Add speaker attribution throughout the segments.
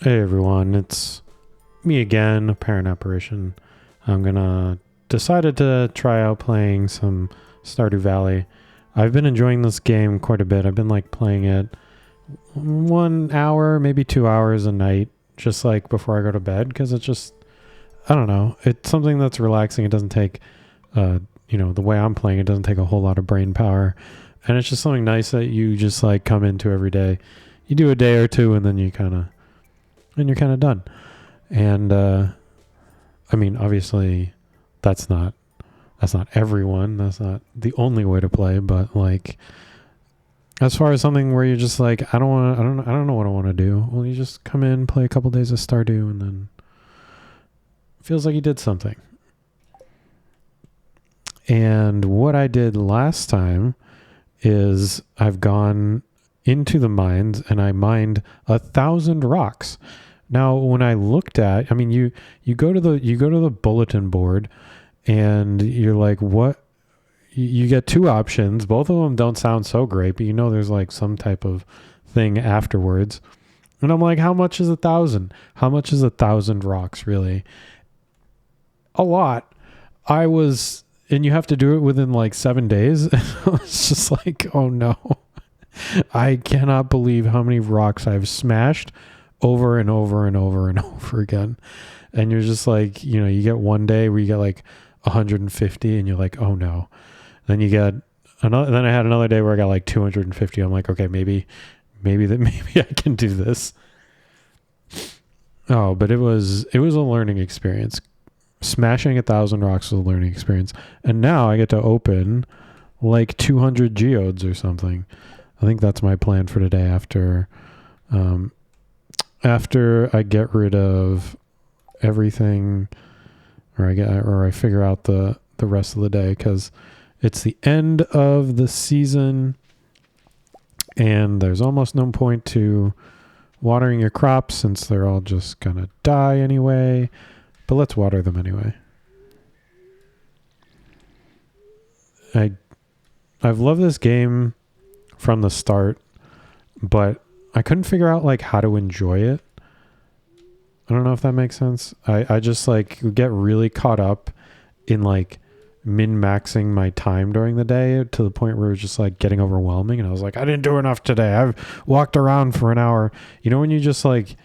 Speaker 1: Hey everyone, it's me again, Apparent Apparition. I'm gonna decided to try out playing some Stardew Valley. I've been enjoying this game quite a bit. I've been like playing it 1 hour, maybe 2 hours a night, just like before I go to bed, because it's just I don't know. It's something that's relaxing. It doesn't take the way I'm playing, it doesn't take a whole lot of brain power. And it's just something nice that you just like come into every day. You do a day or two and then you're kind of done. And I mean, obviously that's not everyone. That's not the only way to play, but like as far as something where you're just like, I don't know what I want to do. Well, you just come in, play a couple days of Stardew, and then it feels like you did something. And what I did last time is I've gone into the mines and I mined 1,000 rocks. Now, when I looked at, I mean, you go to the bulletin board, and you're like, what? You get two options. Both of them don't sound so great, but there's like some type of thing afterwards. And I'm like, how much is 1,000? How much is 1,000 rocks really? A lot. And you have to do it within like 7 days. It's just like, oh no. I cannot believe how many rocks I've smashed over and over and over and over again. And you're just like, you get one day where you get like 150 and you're like, oh no. Then you get another, then I had another day where I got like 250. I'm like, okay, maybe I can do this. Oh, but it was a learning experience. Smashing 1,000 rocks was a learning experience. And now I get to open like 200 geodes or something. I think that's my plan for today after I get rid of everything, or I figure out the rest of the day, because it's the end of the season and there's almost no point to watering your crops since they're all just gonna die anyway. But let's water them anyway. I've loved this game from the start, but I couldn't figure out like how to enjoy it. I don't know if that makes sense. I just like get really caught up in like min-maxing my time during the day to the point where it was just like getting overwhelming. And I was like, I didn't do enough today. I've walked around for an hour. When you just like,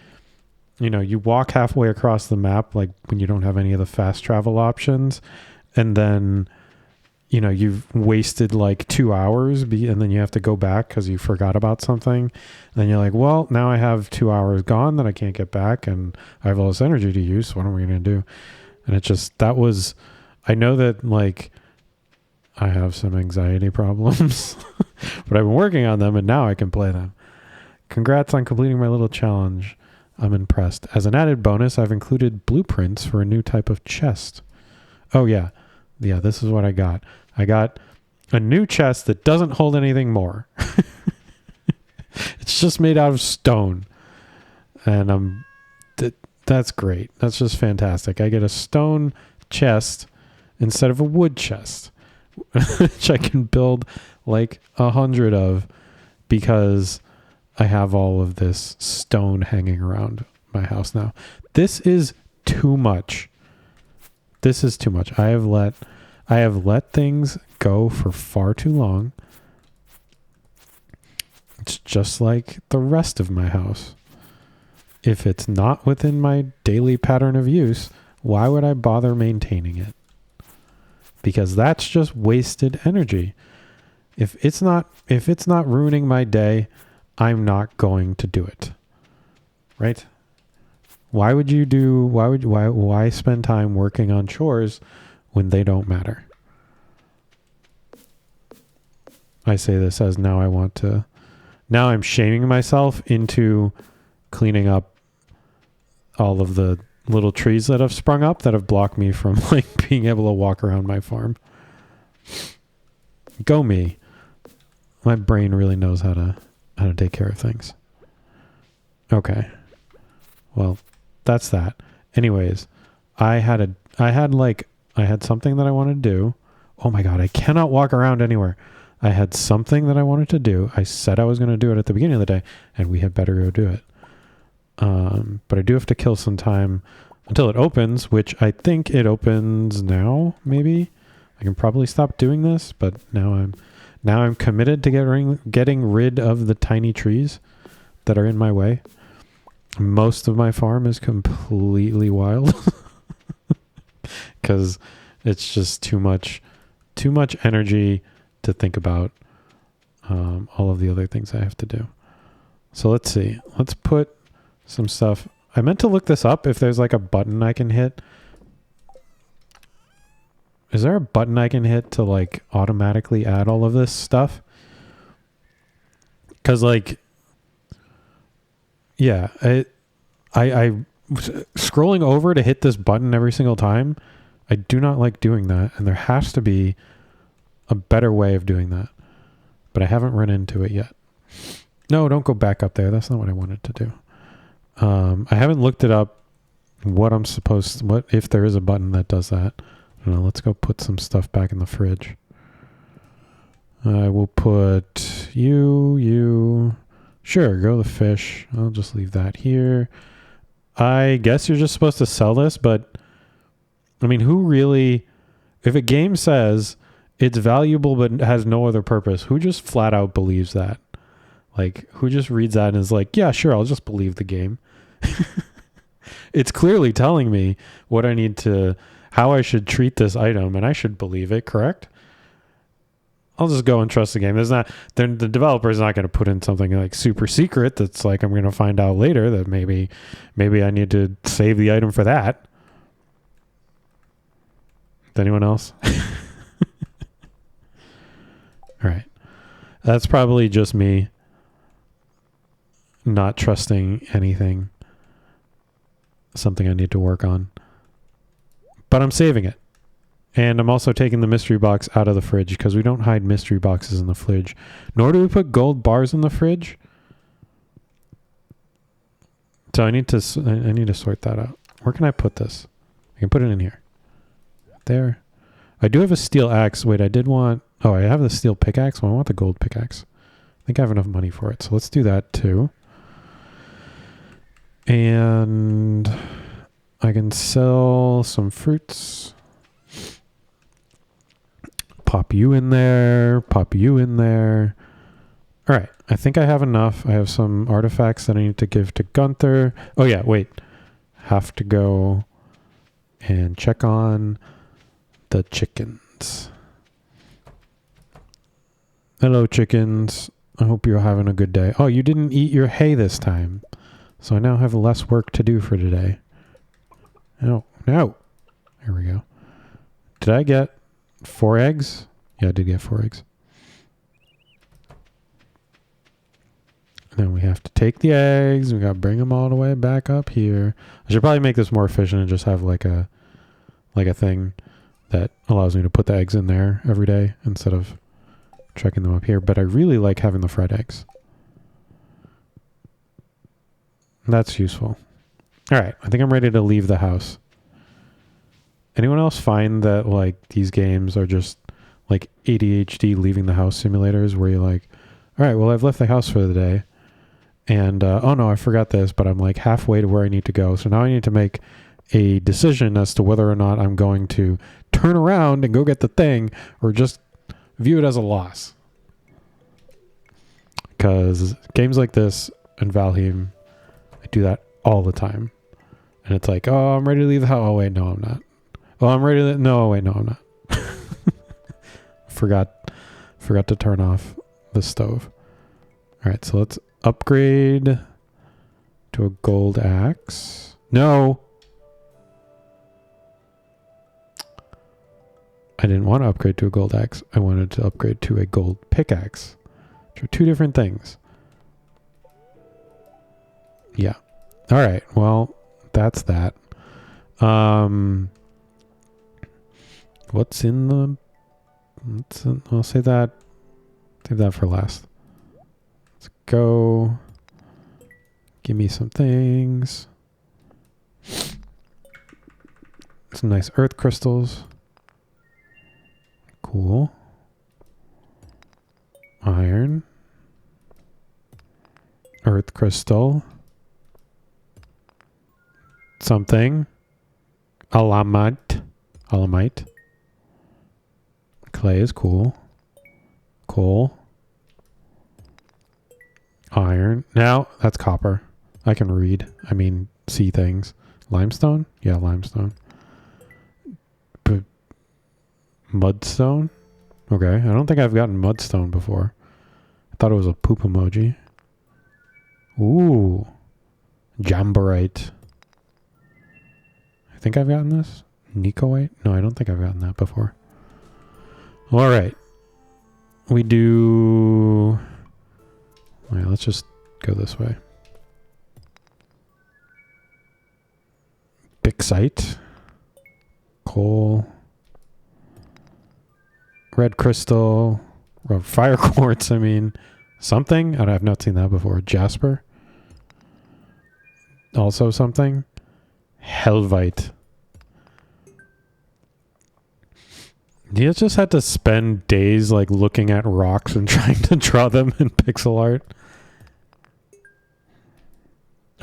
Speaker 1: you walk halfway across the map, like when you don't have any of the fast travel options, and then you've wasted like 2 hours and then you have to go back because you forgot about something. And then you're like, well, now I have 2 hours gone that I can't get back and I have all this energy to use. So what am we going to do? And I know that like I have some anxiety problems, but I've been working on them and now I can play them. Congrats on completing my little challenge. I'm impressed. As an added bonus, I've included blueprints for a new type of chest. Oh yeah. Yeah, this is what I got. I got a new chest that doesn't hold anything more. It's just made out of stone. And that's great. That's just fantastic. I get a stone chest instead of a wood chest, which I can build like 100 of because I have all of this stone hanging around my house now. This is too much. This is too much. I have let things go for far too long. It's just like the rest of my house. If it's not within my daily pattern of use, why would I bother maintaining it? Because that's just wasted energy. If it's not ruining my day, I'm not going to do it. Right? Why spend time working on chores when they don't matter? I say this as now I'm shaming myself into cleaning up all of the little trees that have sprung up that have blocked me from like being able to walk around my farm. Go me. My brain really knows how to take care of things. Okay. Well, that's that. Anyways, I had something that I wanted to do. Oh my God, I cannot walk around anywhere. I had something that I wanted to do. I said I was going to do it at the beginning of the day, and we had better go do it. But I do have to kill some time until it opens, which I think it opens now, maybe. I can probably stop doing this, but now I'm committed to getting rid of the tiny trees that are in my way. Most of my farm is completely wild because it's just too much energy to think about all of the other things I have to do. So let's see. Let's put some stuff. I meant to look this up if there's like a button I can hit. Is there a button I can hit to like automatically add all of this stuff? Because like, yeah, I scrolling over to hit this button every single time. I do not like doing that, and there has to be a better way of doing that, but I haven't run into it yet. No, don't go back up there. That's not what I wanted to do. I haven't looked it up. What if there is a button that does that? I don't know. Let's go put some stuff back in the fridge. I will put you. Sure, go the fish. I'll just leave that here. I guess you're just supposed to sell this, but I mean, who really, if a game says it's valuable but has no other purpose, who just flat out believes that? Like, who just reads that and is like, yeah, sure, I'll just believe the game. It's clearly telling me how I should treat this item, and I should believe it, correct? I'll just go and trust the game. The developer is not going to put in something like super secret that's like I'm going to find out later that maybe I need to save the item for that. Anyone else? All right. That's probably just me not trusting anything. Something I need to work on. But I'm saving it. And I'm also taking the mystery box out of the fridge because we don't hide mystery boxes in the fridge. Nor do we put gold bars in the fridge. So I need to sort that out. Where can I put this? I can put it in here. There. I do have a steel axe. Wait, I have the steel pickaxe. Well, I want the gold pickaxe. I think I have enough money for it. So let's do that too. And I can sell some fruits. Pop you in there. All right. I think I have enough. I have some artifacts that I need to give to Gunther. Oh, yeah. Wait. Have to go and check on the chickens. Hello, chickens. I hope you're having a good day. Oh, you didn't eat your hay this time. So I now have less work to do for today. No. Here we go. Did I get 4 eggs? Yeah, I did get 4 eggs. And then we have to take the eggs. We got to bring them all the way back up here. I should probably make this more efficient and just have like a thing that allows me to put the eggs in there every day instead of checking them up here. But I really like having the fried eggs. That's useful. All right. I think I'm ready to leave the house. Anyone else find that like these games are just like ADHD leaving the house simulators where you're like, all right, well, I've left the house for the day. And, oh no, I forgot this, but I'm like halfway to where I need to go. So now I need to make a decision as to whether or not I'm going to turn around and go get the thing or just view it as a loss. Because games like this and Valheim, I do that all the time. And it's like, oh, I'm ready to leave the house. Oh, wait, no, I'm not. Oh, I'm ready to... No, wait, no, I'm not. Forgot to turn off the stove. All right, so let's upgrade to a gold axe. No! I didn't want to upgrade to a gold axe. I wanted to upgrade to a gold pickaxe. Which are 2 different things. Yeah. All right, well, that's that. What's in the... I'll save that for last. Let's go. Give me some things. Some nice earth crystals. Cool. Iron. Earth crystal. something. Alamite. Alamite. Clay is cool. Coal. Iron. Now, that's copper. I can read. I mean, see things. Limestone? Yeah, limestone. Mudstone? Okay. I don't think I've gotten mudstone before. I thought it was a poop emoji. Ooh. Jamborite. I think I've gotten this. Nicoite? No, I don't think I've gotten that before. All right. We do... All right, let's just go this way. Bixite. Coal. Red crystal. Or fire quartz, I mean. Something? I've not seen that before. Jasper. Also something. Helvite. You just had to spend days like looking at rocks and trying to draw them in pixel art.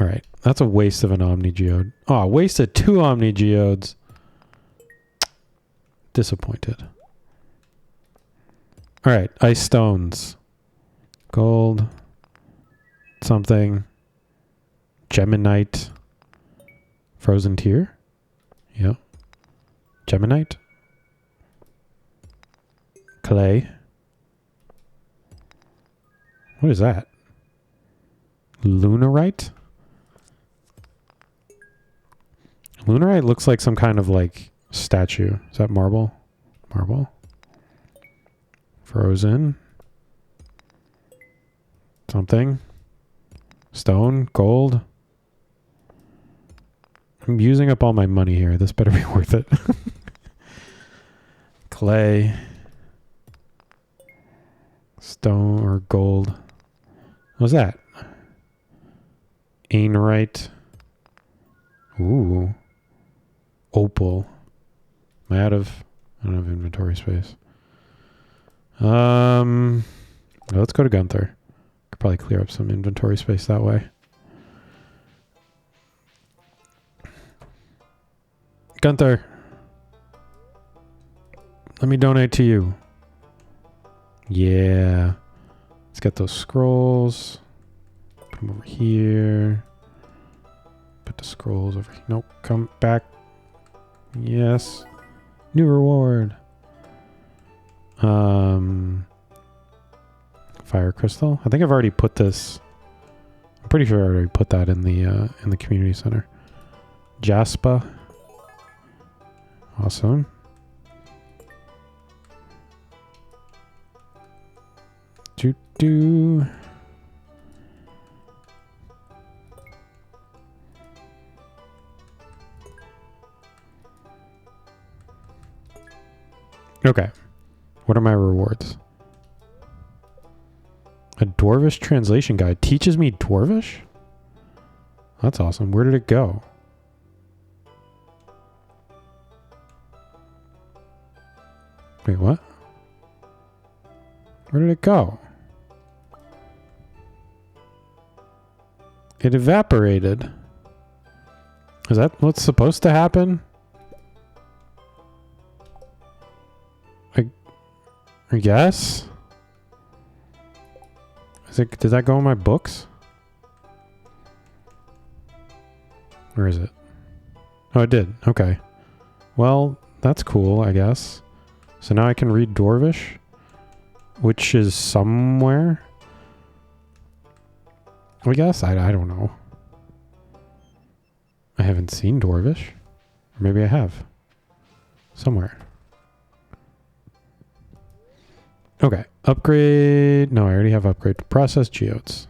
Speaker 1: All right, that's a waste of an Omni Geode. Oh, I wasted 2 Omni Geodes. Disappointed. All right, ice stones. Gold. Something. Geminite. Frozen tear? Yep. Geminite. Clay. What is that? Lunarite? Lunarite looks like some kind of like statue. Is that marble? Marble. Frozen. Something. Stone. Gold. I'm using up all my money here. This better be worth it. Clay. Stone or gold. What's that? Anorite. Ooh. Opal. Am I out of... I don't have inventory space. Let's go to Gunther. Could probably clear up some inventory space that way. Gunther. Let me donate to you. Yeah. Let's get those scrolls. Put them over here. Put the scrolls over here. Nope. Come back. Yes. New reward. Fire crystal. I think I've already put this. I'm pretty sure I already put that in the community center. Jasper. Awesome. Do. Okay. What are my rewards? A Dwarvish translation guide teaches me Dwarvish? That's awesome. Where did it go? Wait, what? Where did it go? It evaporated. Is that what's supposed to happen? I guess? Did that go in my books? Where is it? Oh, it did. Okay. Well, that's cool, I guess. So now I can read Dwarvish, which is somewhere. I guess. I don't know. I haven't seen Dwarvish. Or maybe I have. Somewhere. Okay. Upgrade. No, I already have upgrade to process geodes.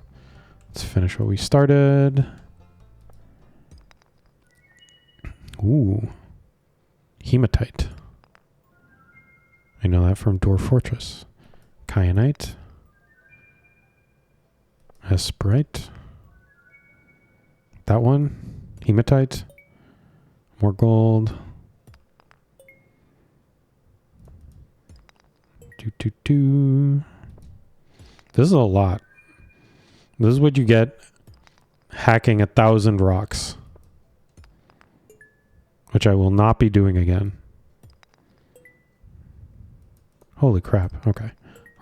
Speaker 1: Let's finish what we started. Ooh. Hematite. I know that from Dwarf Fortress. Kyanite. Hesperite. That one. Hematite. More gold. This is a lot. This is what you get hacking 1,000 rocks. which I will not be doing again. Holy crap. Okay.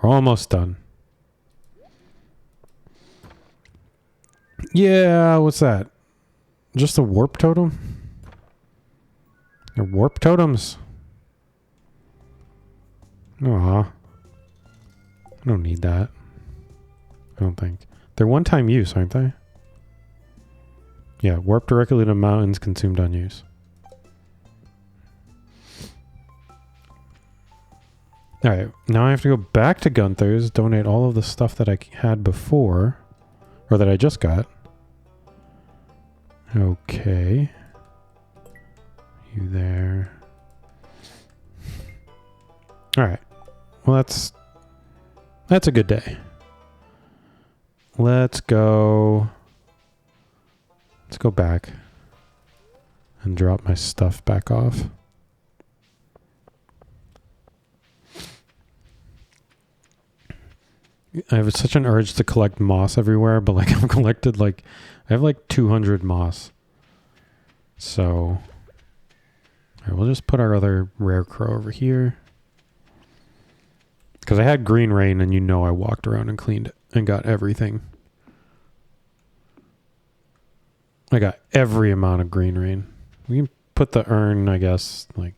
Speaker 1: We're almost done. Yeah, what's that? Just a warp totem? They're warp totems. Aw. I don't need that. I don't think. They're one-time use, aren't they? Yeah, warp directly to mountains consumed on use. Alright, now I have to go back to Gunther's, donate all of the stuff that I had before, or that I just got. Okay. You there. Alright. Well, that's a good day. Let's go back and drop my stuff back off. I have such an urge to collect moss everywhere, but like I've collected like, I have like 200 moss. So, all right, we'll just put our other rare crow over here. Because I had green rain and you know I walked around and cleaned it and got everything. I got every amount of green rain. We can put the urn, I guess, like,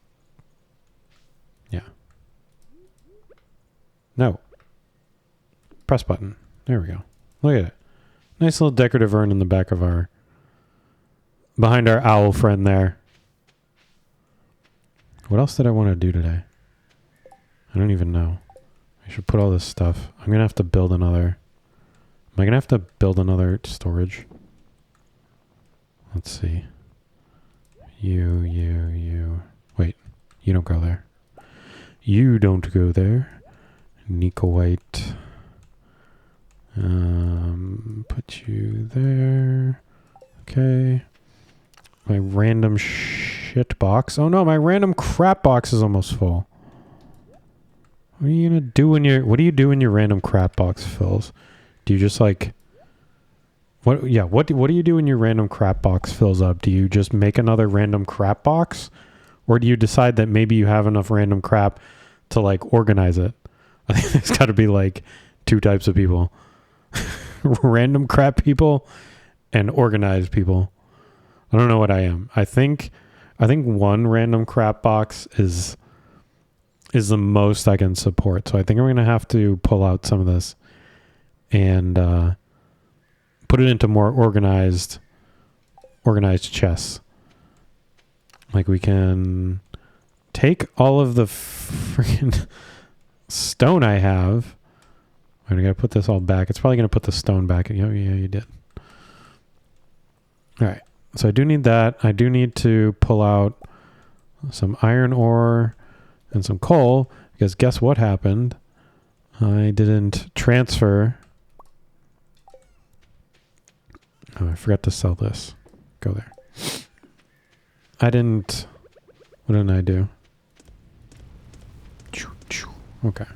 Speaker 1: yeah. No. Press button. There we go. Look at it. Nice little decorative urn in the back of our, behind our owl friend there. What else did I want to do today? I don't even know. I should put all this stuff. I'm going to have to build another. Am I going to have to build another storage? Let's see. You. Wait. You don't go there. You don't go there. Nico White. Put you there. Okay. My random shit box. Oh no, my random crap box is almost full. What are you gonna do when what do you do when your random crap box fills? Do you just like what do you do when your random crap box fills up? Do you just make another random crap box? Or do you decide that maybe you have enough random crap to like organize it? I think there's gotta be like two types of people. Random crap people and organized people. I don't know what I am. I think one random crap box is the most I can support. So I think I'm going to have to pull out some of this and put it into more organized chests. Like we can take all of the freaking stone I have. I gotta put this all back. It's probably going to put the stone back. Oh, yeah, you did. All right. So I do need that. I do need to pull out some iron ore and some coal, because guess what happened? I didn't transfer. Oh, I forgot to sell this. Go there. What didn't I do? Okay.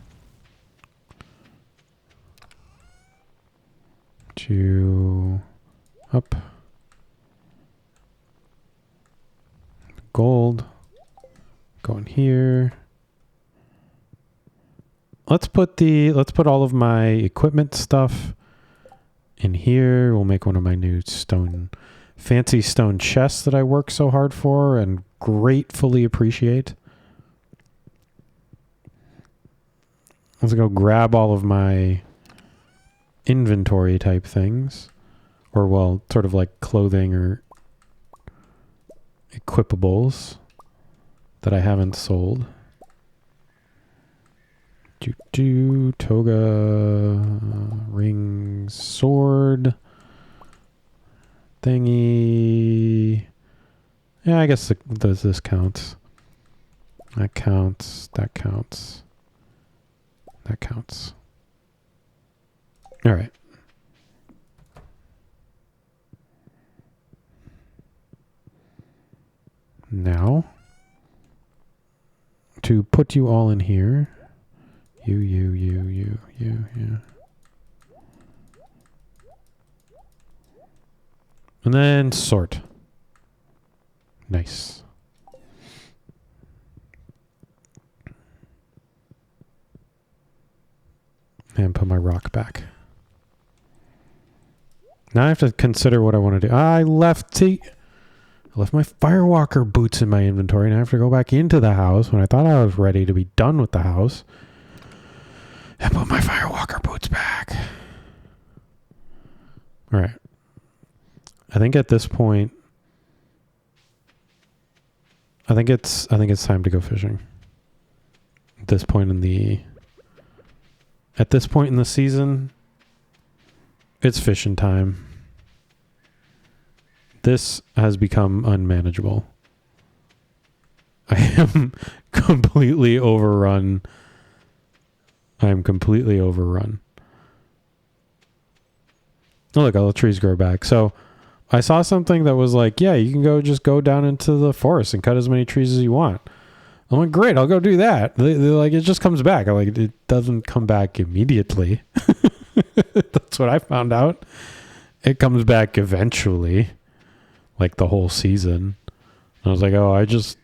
Speaker 1: Up. Gold. Go in here. Let's put all of my equipment stuff in here. We'll make one of my new fancy stone chests that I work so hard for and gratefully appreciate. Let's go grab all of my inventory type things, or well, sort of like clothing or equipables that I haven't sold. Toga, ring, sword, thingy. Yeah, I guess this counts. That counts. That counts. That counts. All right. Now, to put you all in here. You. And then sort. Nice. And put my rock back. Now I have to consider what I want to do. I left my Firewalker boots in my inventory, and I have to go back into the house when I thought I was ready to be done with the house. And put my Firewalker boots back. All right. I think at this point, I think it's time to go fishing. At this point in the season, it's fishing time. This has become unmanageable. I am completely overrun. I am completely overrun. Oh, look, all the trees grow back. So I saw something that was like, yeah, you can just go down into the forest and cut as many trees as you want. I'm like, great, I'll go do that. They're like, it just comes back. I'm like, it doesn't come back immediately. That's what I found out. It comes back eventually, like the whole season. I was like, oh, I just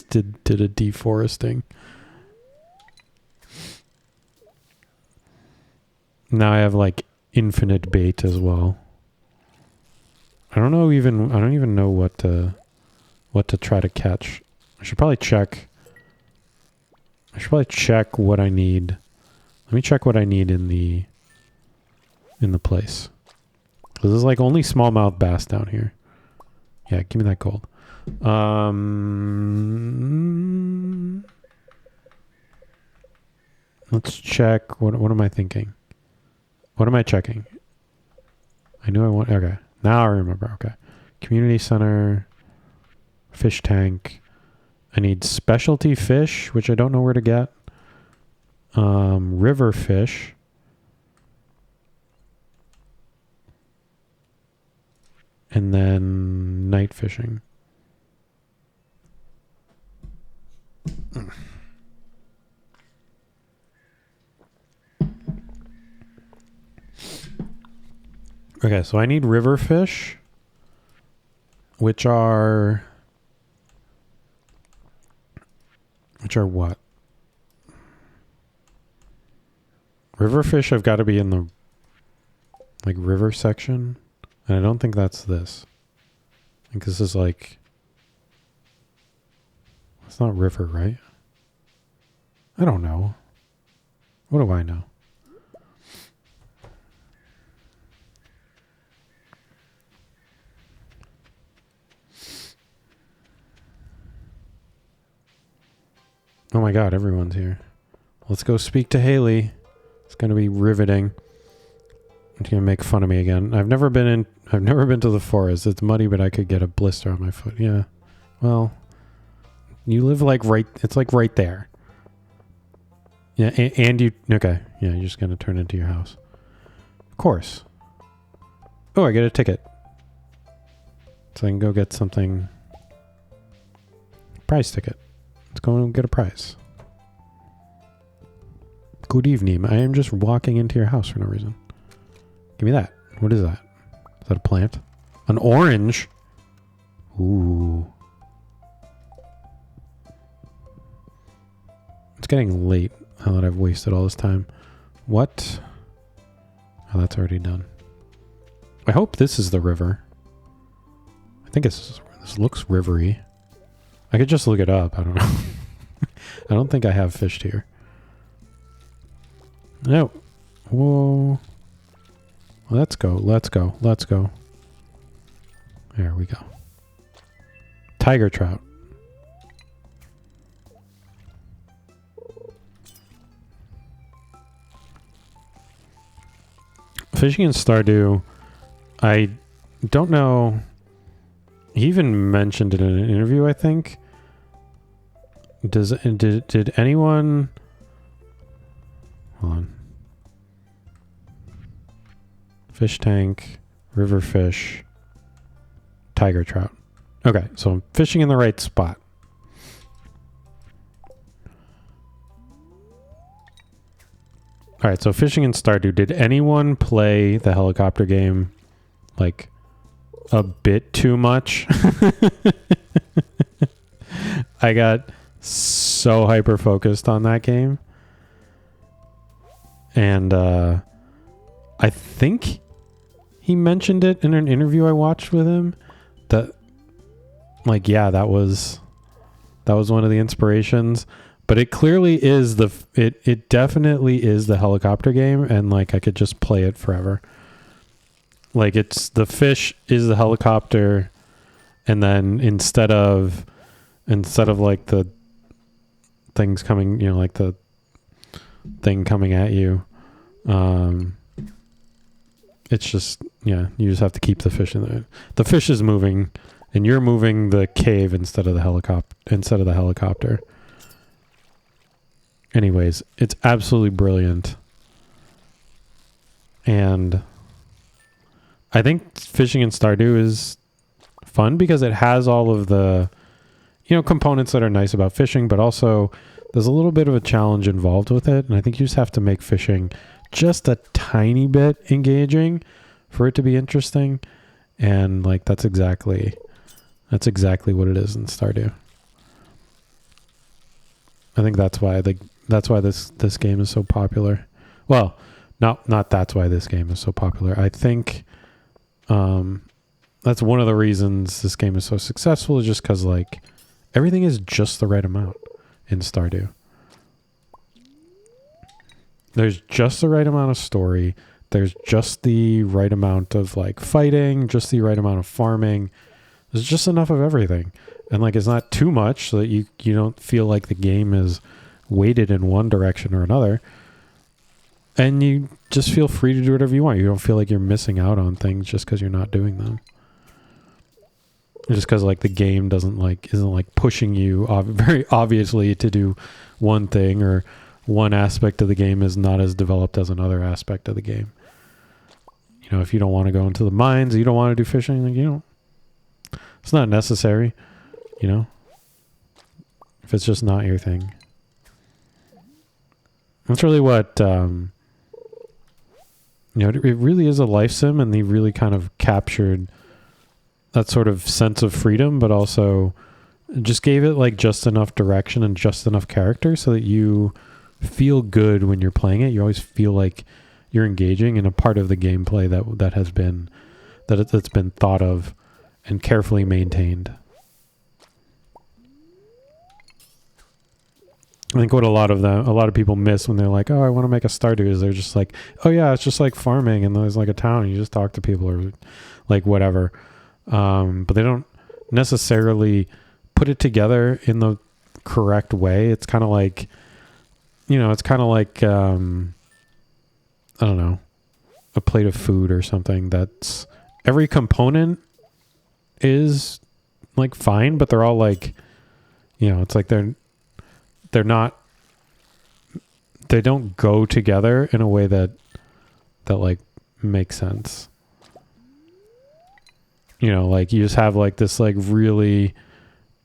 Speaker 1: did a deforesting. Now I have like infinite bait as well. I don't even know what to try to catch. I should probably check what I need. Let me check what I need in the place. Because there's like only smallmouth bass down here. Yeah, give me that gold. Let's check. What am I thinking? What am I checking? I knew I want. Okay, now I remember. Okay, community center, fish tank. I need specialty fish, which I don't know where to get. River fish. And then night fishing. Okay, so I need river fish, which are what? River fish have got to be in the like river section. And I don't think that's this. I think this is like... It's not river, right? I don't know. What do I know? Oh my god, everyone's here. Let's go speak to Haley. It's going to be riveting. She's going to make fun of me again. I've never been to the forest. It's muddy, but I could get a blister on my foot. Yeah. Well, you live like it's like right there. Yeah, and you, okay. Yeah, you're just going to turn into your house. Of course. Oh, I get a ticket. So I can go get something. Prize ticket. Let's go and get a prize. Good evening. I am just walking into your house for no reason. Give me that. What is that? Is that a plant? An orange? Ooh. It's getting late now that I've wasted all this time. What? Oh, that's already done. I hope this is the river. I think this looks rivery. I could just look it up. I don't know. I don't think I have fished here. No. Whoa. Let's go. Let's go. Let's go. There we go. Tiger trout. Fishing in Stardew, I don't know. He even mentioned it in an interview, I think. Did anyone... Hold on. Fish tank, river fish, tiger trout. Okay, so I'm fishing in the right spot. All right, so fishing in Stardew. Did anyone play the helicopter game like a bit too much? I got so hyper focused on that game. And I think he mentioned it in an interview I watched with him that, like, yeah, that was one of the inspirations. But it clearly is it definitely is the helicopter game, and like I could just play it forever. Like, it's the fish is the helicopter, and then instead of like the things coming, like the thing coming at you, it's just, you just have to keep the fish in there. The fish is moving, and you're moving the cave instead of the helicopter. Anyways, it's absolutely brilliant. And I think fishing in Stardew is fun because it has all of the, components that are nice about fishing, but also there's a little bit of a challenge involved with it. And I think you just have to make fishing just a tiny bit engaging for it to be interesting. And like, that's exactly what it is in Stardew. I think that's why this game is so popular. Well, not that's why this game is so popular. I think that's one of the reasons this game is so successful, is just because like everything is just the right amount in Stardew. There's just the right amount of story. There's just the right amount of like fighting, just the right amount of farming. There's just enough of everything. And like, it's not too much so that you don't feel like the game is weighted in one direction or another. And you just feel free to do whatever you want. You don't feel like you're missing out on things just because you're not doing them. Just because like the game isn't like pushing you very obviously to do one thing, or one aspect of the game is not as developed as another aspect of the game. If you don't want to go into the mines, you don't want to do fishing, like, it's not necessary, if it's just not your thing. That's really what, it really is a life sim, and they really kind of captured that sort of sense of freedom, but also just gave it like just enough direction and just enough character so that you feel good when you're playing it. You always feel like you're engaging in a part of the gameplay that's been thought of and carefully maintained. I think what a lot of people miss when they're like, oh, I want to make a Stardew, is they're just like, oh yeah, it's just like farming, and there's like a town and you just talk to people, or like whatever. But they don't necessarily put it together in the correct way. It's kind of like, I don't know, a plate of food or something that's every component is like fine, but they're all like, it's like they don't go together in a way that like makes sense. Like you just have like this like really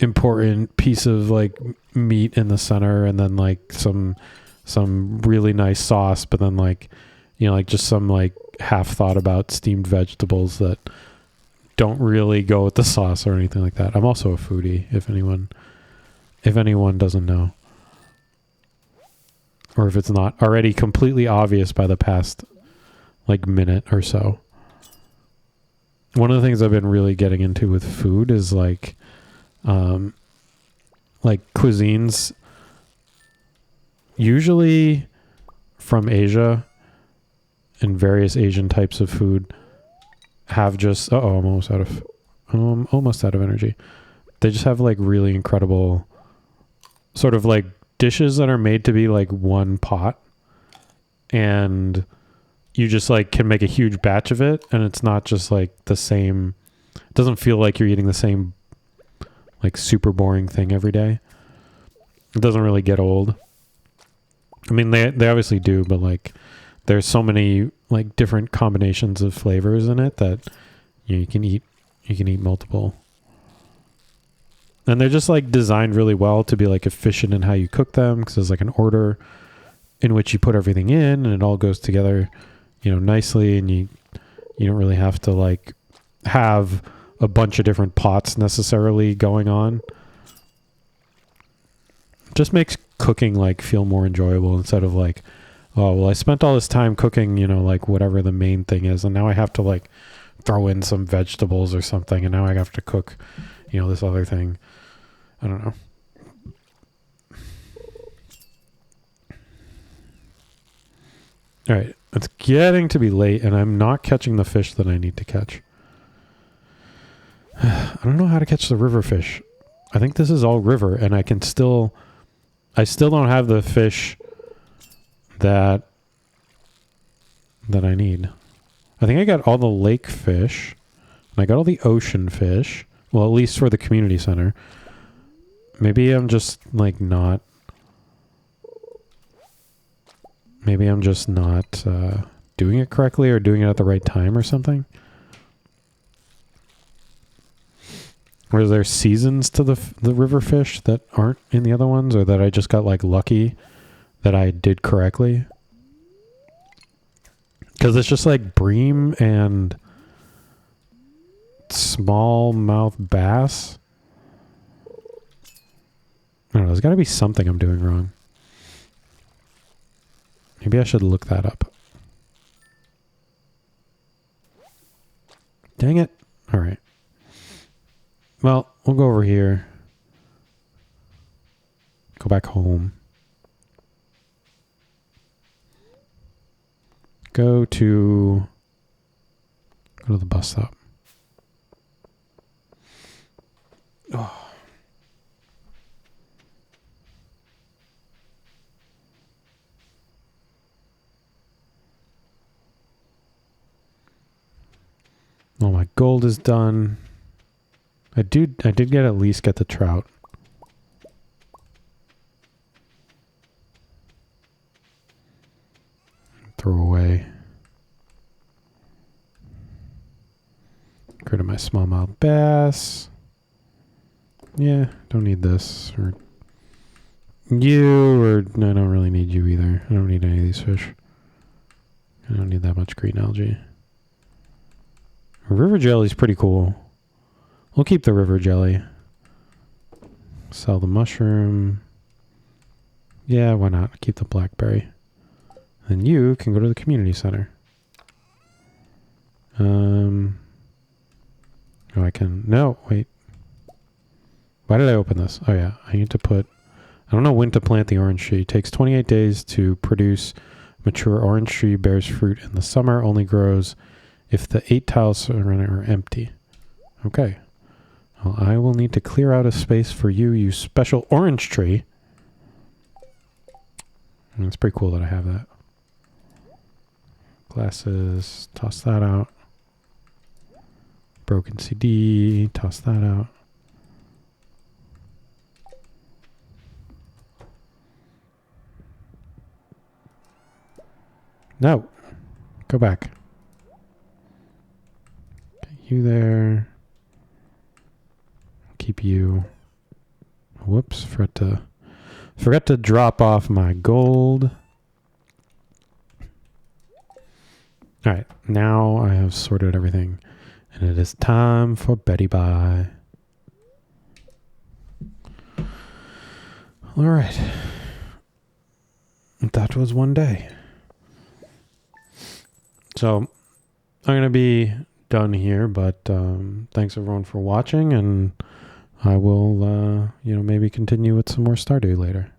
Speaker 1: important piece of like meat in the center, and then like some really nice sauce, but then like, like just some like half thought about steamed vegetables that don't really go with the sauce or anything like that. I'm also a foodie, if anyone doesn't know, or if it's not already completely obvious by the past like minute or so. One of the things I've been really getting into with food is like cuisines, usually from Asia, and various Asian types of food have just, I'm almost out of energy. They just have like really incredible sort of like dishes that are made to be like one pot, and you just like can make a huge batch of it, and it's not just like the same. It doesn't feel like you're eating the same like super boring thing every day. It doesn't really get old. I mean, they obviously do, but like there's so many like different combinations of flavors in it that you can eat multiple. And they're just like designed really well to be like efficient in how you cook them, because there's like an order in which you put everything in, and it all goes together, nicely, and you don't really have to like have a bunch of different pots necessarily going on. It just makes cooking like feel more enjoyable, instead of like, Oh, well, I spent all this time cooking, like whatever the main thing is, and now I have to like throw in some vegetables or something, and now I have to cook, this other thing. I don't know. All right, it's getting to be late, and I'm not catching the fish that I need to catch. I don't know how to catch the river fish. I think this is all river, and I still don't have the fish that I need. I think I got all the lake fish, and I got all the ocean fish. Well, at least for the community center. Maybe I'm just like not. Maybe I'm just not doing it correctly or doing it at the right time or something. Or is there seasons to the river fish that aren't in the other ones, or that I just got like lucky that I did correctly? Because it's just like bream and smallmouth bass. I don't know. There's got to be something I'm doing wrong. Maybe I should look that up. Dang it. All right. Well, we'll go over here. Go back home. Go to the bus stop. Oh. Oh, my gold is done. I did at least get the trout. Throw away. Get rid of my smallmouth bass. Yeah, don't need this. Or you, or no, I don't really need you either. I don't need any of these fish. I don't need that much green algae. River jelly's pretty cool. We'll keep the river jelly. Sell the mushroom. Yeah, why not? Keep the blackberry. And you can go to the community center. Oh, I can... No, wait. Why did I open this? Oh, yeah. I need to put... I don't know when to plant the orange tree. It takes 28 days to produce. Mature orange tree bears fruit in the summer. Only grows if the 8 tiles around it are empty. Okay. Well, I will need to clear out a space for you, you special orange tree. And it's pretty cool that I have that. Glasses, toss that out. Broken CD, toss that out. No. Go back. Get you there. Keep you. Whoops. Forgot to drop off my gold. Alright. Now I have sorted everything. And it is time for Betty Bye. Alright. That was one day. So, I'm going to be done here, but thanks everyone for watching, and I will, maybe continue with some more Stardew later.